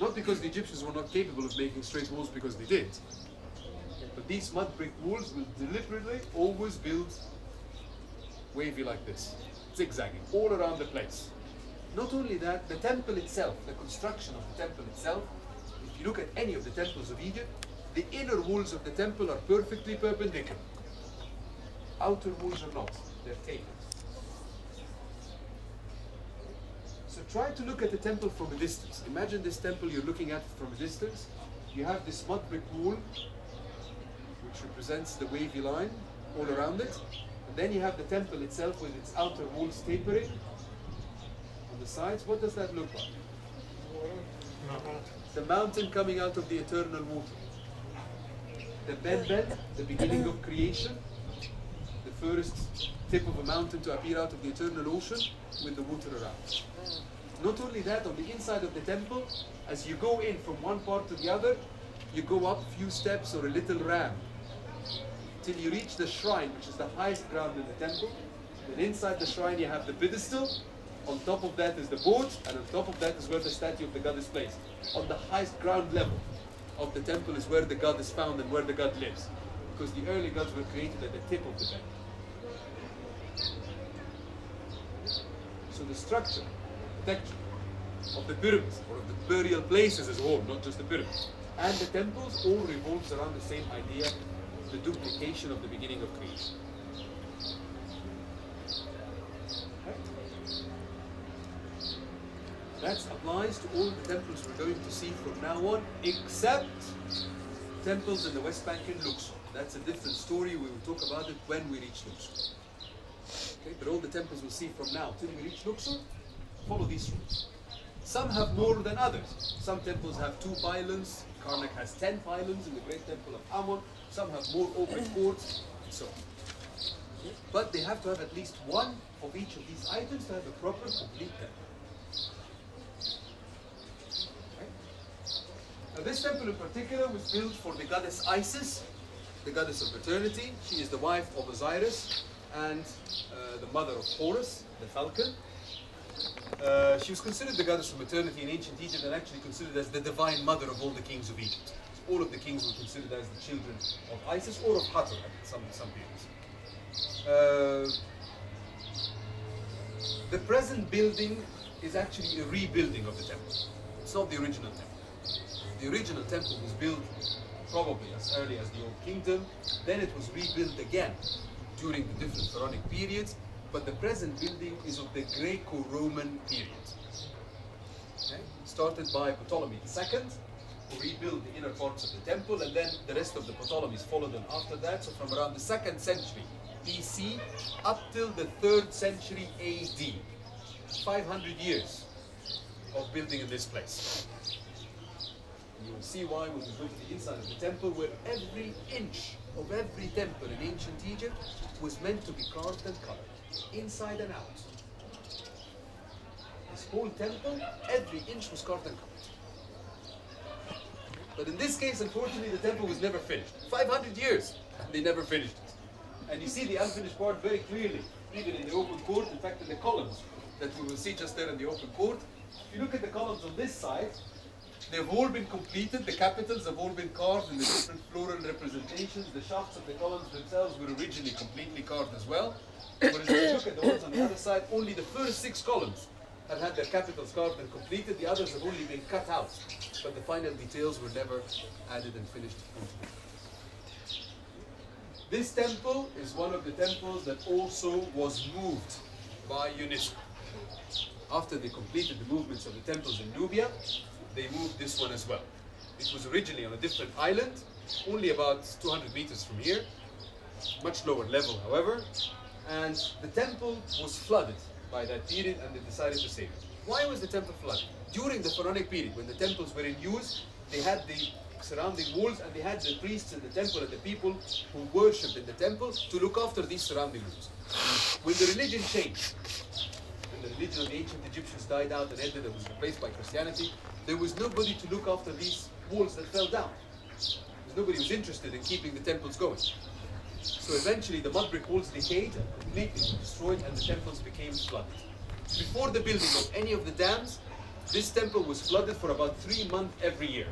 Not because the Egyptians were not capable of making straight walls, because they did. But these mud brick walls will deliberately always build wavy like this, zigzagging all around the place. Not only that, the temple itself, the construction of the temple itself, if you look at any of the temples of Egypt, the inner walls of the temple are perfectly perpendicular. Outer walls are not, they're tapered. So try to look at the temple from a distance. Imagine this temple, you're looking at it from a distance. You have this mud brick wall, which represents the wavy line all around it. And then you have the temple itself with its outer walls tapering on the sides. What does that look like? The mountain coming out of the eternal water. The Ben, the beginning of creation. The first tip of a mountain to appear out of the eternal ocean with the water around. Not only that, on the inside of the temple, as you go in from one part to the other, you go up a few steps or a little ramp till you reach the shrine, which is the highest ground in the temple. Then inside the shrine you have the pedestal, on top of that is the board, and on top of that is where the statue of the god is placed. On the highest ground level of the temple is where the god is found and where the god lives, because the early gods were created at the tip of the temple. So the structure, the texture of the pyramids, or of the burial places as a whole, not just the pyramids, and the temples all revolves around the same idea, the duplication of the beginning of creation. Right? That applies to all the temples we're going to see from now on, except temples in the West Bank and Luxor. That's a different story. We will talk about it when we reach Luxor. Okay, but all the temples we'll see from now till we reach Luxor follow these rules. Some have more than others. Some temples have 2 pylons. Karnak has 10 pylons in the great temple of Amon. Some have more open courts, and so on. But they have to have at least one of each of these items to have a proper, complete temple. Okay. Now this temple in particular was built for the goddess Isis, the goddess of fertility. She is the wife of Osiris and the mother of Horus, the falcon. She was considered the goddess of maternity in ancient Egypt and actually considered as the divine mother of all the kings of Egypt. So all of the kings were considered as the children of Isis or of Hathor at some periods. The present building is actually a rebuilding of the temple. It's not the original temple. The original temple was built probably as early as the Old Kingdom. Then it was rebuilt again during the different pharaonic periods. But the present building is of the Greco-Roman period. Okay? Started by Ptolemy II, who rebuilt the inner parts of the temple, and then the rest of the Ptolemies followed them after that. So from around the 2nd century BC up till the 3rd century AD. 500 years of building in this place. And you will see why when we go to the inside of the temple, where every inch of every temple in ancient Egypt was meant to be carved and colored, inside and out. This whole temple, every inch was carved and colored. But in this case, unfortunately, the temple was never finished. 500 years, they never finished it. And you see the unfinished part very clearly, even in the open court, in fact in the columns that we will see just there in the open court. If you look at the columns on this side, they've all been completed, the capitals have all been carved in the different floral representations. The shafts of the columns themselves were originally completely carved as well. Whereas if you look at the ones on the other side, only the first 6 columns have had their capitals carved and completed. The others have only been cut out, but the final details were never added and finished. This temple is one of the temples that also was moved by UNESCO. After they completed the movements of the temples in Nubia, they moved this one as well. It was originally on a different island, only about 200 meters from here, much lower level however, and the temple was flooded by that period and they decided to save it. Why was the temple flooded? During the pharaonic period, when the temples were in use, they had the surrounding walls and they had the priests in the temple and the people who worshipped in the temple to look after these surrounding walls. When the religion changed, when the religion of the ancient Egyptians died out and ended and was replaced by Christianity, there was nobody to look after these walls that fell down. Because nobody was interested in keeping the temples going. So eventually the mud brick walls decayed and completely destroyed and the temples became flooded. Before the building of any of the dams, This temple was flooded for about 3 months every year.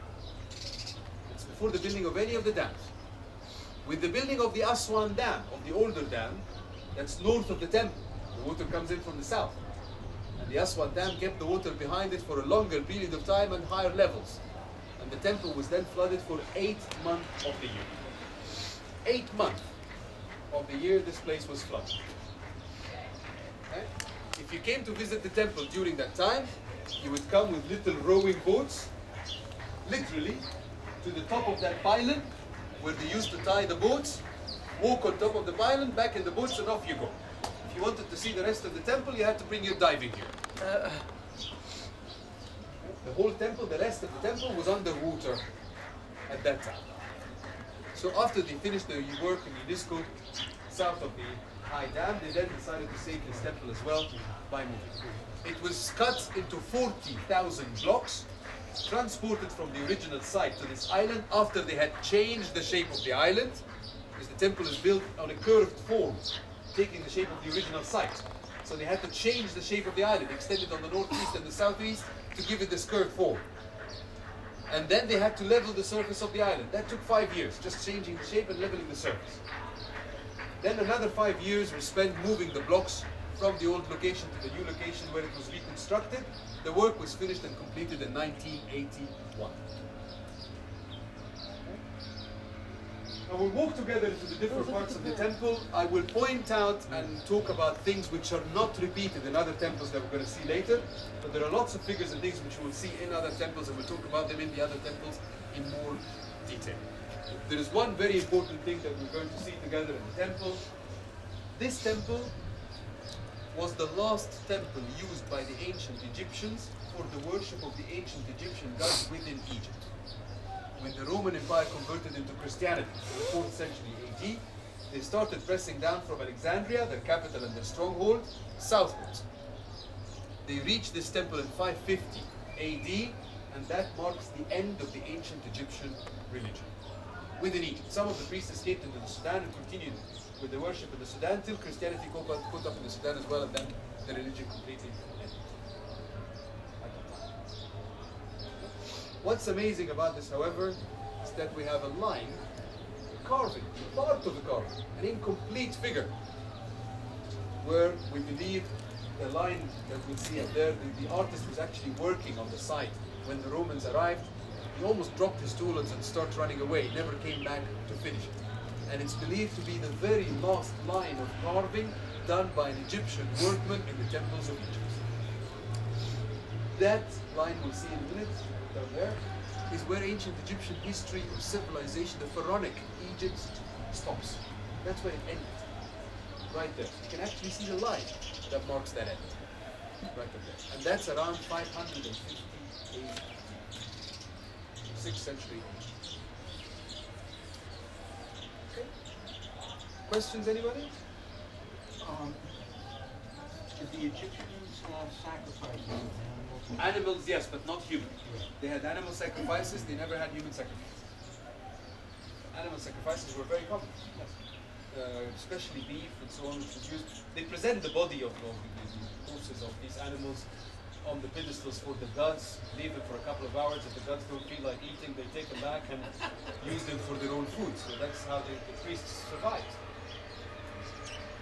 It's before the building of any of the dams. With the building of the Aswan Dam, of the older dam, that's north of the temple. The water comes in from the south. And the Aswan Dam kept the water behind it for a longer period of time and higher levels. And the temple was then flooded for 8 months of the year. 8 months of the year this place was flooded. Okay? If you came to visit the temple during that time, you would come with little rowing boats, literally, to the top of that pylon, where they used to tie the boats, walk on top of the pylon, back in the boats, and off you go. If you wanted to see the rest of the temple, you had to bring your diving gear. The whole temple, the rest of the temple was underwater at that time. So after they finished the work in UNESCO, south of the High Dam, they then decided to save this temple as well by moving. It was cut into 40,000 blocks, transported from the original site to this island after they had changed the shape of the island, because the temple is built on a curved form, taking the shape of the original site. So they had to change the shape of the island, extend it on the northeast and the southeast to give it this curved form. And then they had to level the surface of the island. That took 5 years, just changing the shape and leveling the surface. Then another 5 years were spent moving the blocks from the old location to the new location where it was reconstructed. The work was finished and completed in 1981. Now we'll walk together into the different parts of the temple. I will point out and talk about things which are not repeated in other temples that we're going to see later. But there are lots of figures and things which we'll see in other temples, and we'll talk about them in the other temples in more detail. There is one very important thing that we're going to see together in the temple. This temple was the last temple used by the ancient Egyptians for the worship of the ancient Egyptian gods within Egypt. When the Roman Empire converted into Christianity in the 4th century AD, they started pressing down from Alexandria, their capital and their stronghold, southwards. They reached this temple in 550 AD, and that marks the end of the ancient Egyptian religion within Egypt. Some of the priests escaped into the Sudan and continued with the worship in the Sudan till Christianity caught up in the Sudan as well, and then the religion completely ended. What's amazing about this, however, is that we have a line, a carving, part of the carving, an incomplete figure, where we believe the line that we see up there, the artist was actually working on the site. When the Romans arrived, he almost dropped his tools and started running away, never came back to finish it. And it's believed to be the very last line of carving done by an Egyptian workman in the temples of Egypt. That line we'll see in a minute, down there, is where ancient Egyptian history or civilization, the pharaonic Egypt, stops. That's where it ended. Right there. You can actually see the line that marks that end. Right up there. And that's around 550 AD. 6th century AD. Okay. Questions, anybody? Did the Egyptians sacrifice animals? Animals, yes, but not human. They had animal sacrifices, they never had human sacrifices. Animal sacrifices were very common, yes. Especially beef and so on, which was used. They present the body of the horses of these animals on the pedestals for the gods, leave them for a couple of hours. If the gods don't feel like eating, they take them back and use them for their own food. So that's how the priests survived.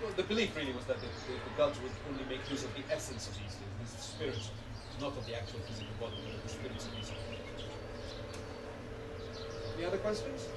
Well, the belief really was that the gods would only make use of the essence of these things, these spirits, not of the actual physical body, but of the spirits of these things. Any other questions?